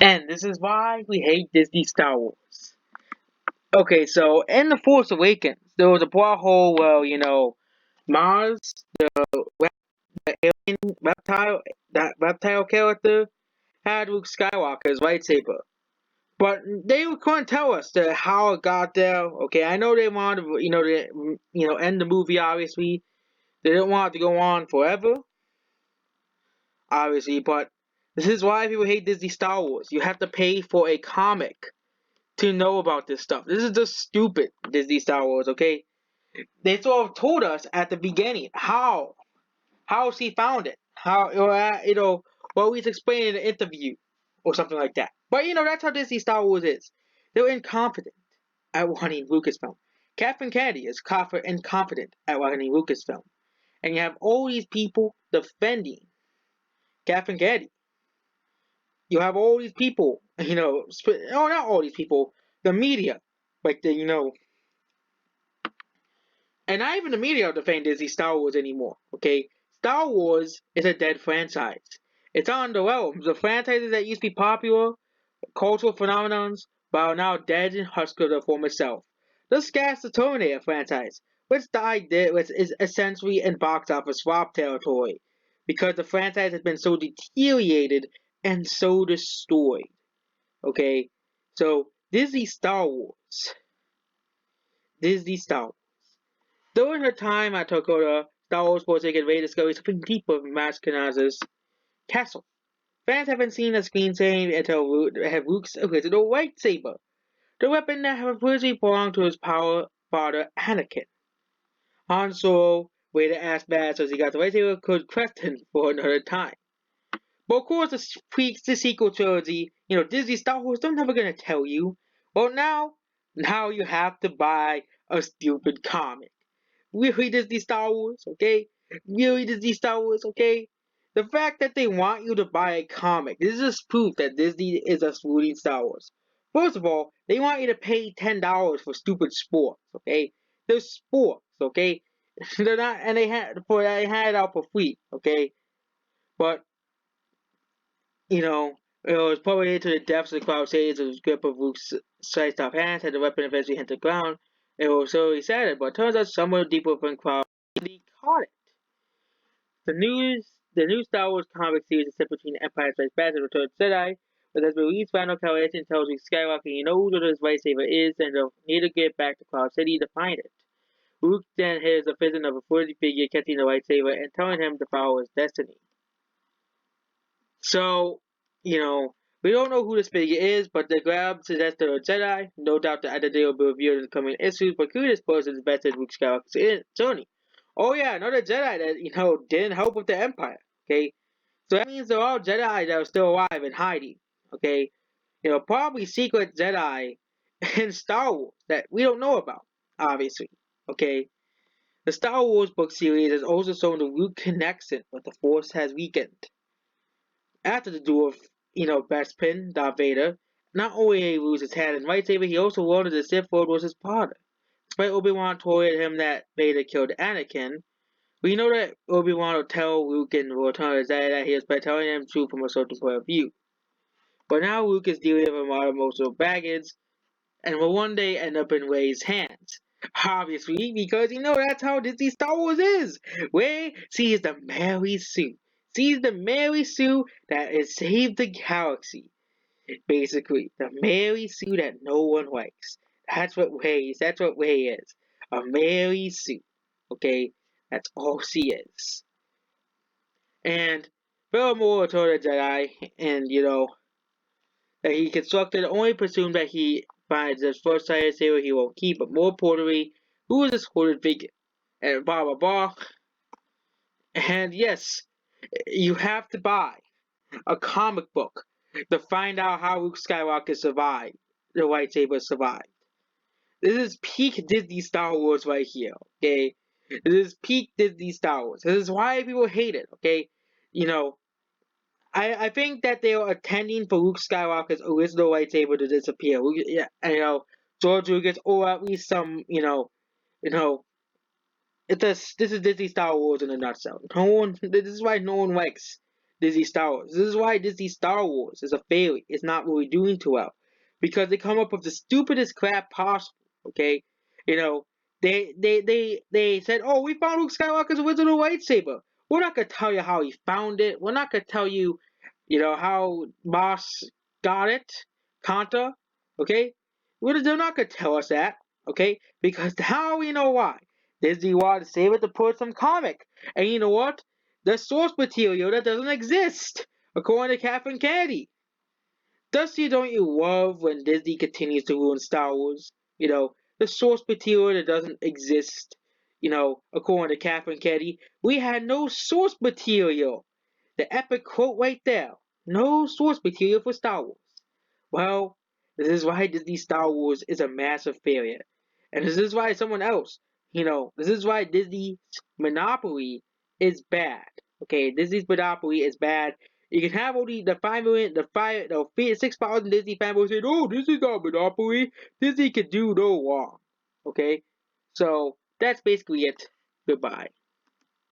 And this is why we hate Disney Star Wars. Okay, so in The Force Awakens, there was a plot hole where, Mars, the alien reptile, that reptile character, had Luke Skywalker's lightsaber. But they couldn't tell us how it got there. Okay, I know they wanted to, end the movie, obviously. They didn't want it to go on forever, obviously, but this is why people hate Disney Star Wars. You have to pay for a comic to know about this stuff. This is just stupid, Disney Star Wars, okay? They sort of told us at the beginning how she found it. What we explained in an interview or something like that. But that's how Disney Star Wars is. They're incompetent at running Lucasfilm. Kathleen Kennedy is incompetent at running Lucasfilm. And you have all these people defending Kathleen Kennedy. You have all these people, not all these people, the media, like and not even the media are defending Disney Star Wars anymore, okay? Star Wars is a dead franchise. It's on the realms. The franchises that used to be popular, cultural phenomenons, but are now dead and husked of their former self. Just cast the Terminator franchise, which is essentially in box office flop territory, because the franchise has been so deteriorated and so destroyed. Okay? So, Disney Star Wars. Disney Star Wars. During her time at Tokyo, Star Wars Force Awakens rediscovered something deeper from Maskanaz's castle. Fans haven't seen a screensaver until have Luke's original lightsaber, the weapon that had originally belonged to his power father Anakin. Han Solo waited ass bad so he got the lightsaber could question for another time. But of course, the sequel trilogy, Disney Star Wars, they're never gonna tell you. Well, now you have to buy a stupid comic. Really Disney Star Wars, okay? Really Disney Star Wars, okay? The fact that they want you to buy a comic, this is proof that Disney is excluding Star Wars. First of all, they want you to pay $10 for stupid sports, okay? They're sports, okay? They're not, and they had it out for free, okay? But it was probably into the depths of the cloud shades of the grip of Luke's sliced off hands had the weapon eventually hit the ground. It was so excited, but it turns out somewhere deeper within cloud he caught it. The new Star Wars comic series is set between Empire Strikes Back and Return of the Jedi, but as released final calculation tells Luke Skywalker he knows what his lightsaber is and he'll need to get back to Cloud City to find it. Luke then hears a vision of a fuzzy figure catching the lightsaber and telling him to follow his destiny. So, we don't know who this figure is, but the grab suggests they're a Jedi. No doubt the identity will be revealed in the coming issues, but who this person is better than Luke Skywalker's journey. Oh yeah, another Jedi that, didn't help with the Empire, okay? So that means they're all Jedi that are still alive and hiding, okay? Probably secret Jedi in Star Wars that we don't know about, obviously, okay? The Star Wars book series has also shown the Luke connection with the Force has weakened. After the duel of, Bespin, Darth Vader, not only did he lose his head and lightsaber, he also learned that the Sith Lord was his father. Despite Obi-Wan told him that Vader killed Anakin, we know that Obi-Wan will tell Luke in Return of the Jedi that he is by telling him the truth from a certain point of view. But now Luke is dealing with a lot of emotional baggage, and will one day end up in Rey's hands. Obviously, because that's how Disney Star Wars is. Rey sees the Mary Sue. Sees the Mary Sue that has saved the galaxy. Basically, the Mary Sue that no one likes. That's what Rey is. That's what Rey is. A Mary Sue. Okay? That's all she is. And furthermore, Return of the Jedi, and that he constructed only presumed that he finds his first lightsaber he will keep, but more importantly, who is this hooded figure? And blah blah blah. And yes, you have to buy a comic book to find out how Luke Skywalker survived. The lightsaber survived. This is peak Disney Star Wars right here, okay? This is peak Disney Star Wars. This is why people hate it, okay? I think that they are intending for Luke Skywalker's original lightsaber to disappear. George Lucas, or at least some, this is Disney Star Wars in a nutshell. This is why no one likes Disney Star Wars. This is why Disney Star Wars is a failure. It's not really doing too well. Because they come up with the stupidest crap possible. Okay? You know, they said, oh, we found Luke Skywalker's original lightsaber. We're not gonna tell you how he found it. We're not gonna tell you, how Boss got it. Kanta. Okay? They're not gonna tell us that. Okay? Because how we know why. Disney wanted to save it to put some comic. And you know what? The source material that doesn't exist, according to Catherine Kennedy. Don't you love when Disney continues to ruin Star Wars? The source material that doesn't exist, according to Catherine Kennedy. We had no source material. The epic quote right there. No source material for Star Wars. Well, this is why Disney Star Wars is a massive failure. And this is why this is why Disney's monopoly is bad. Okay, Disney's monopoly is bad. You can have only the 5 million, the 6,000 Disney fanboys saying, oh, Disney's not monopoly. Disney can do no wrong. Okay, so that's basically it. Goodbye.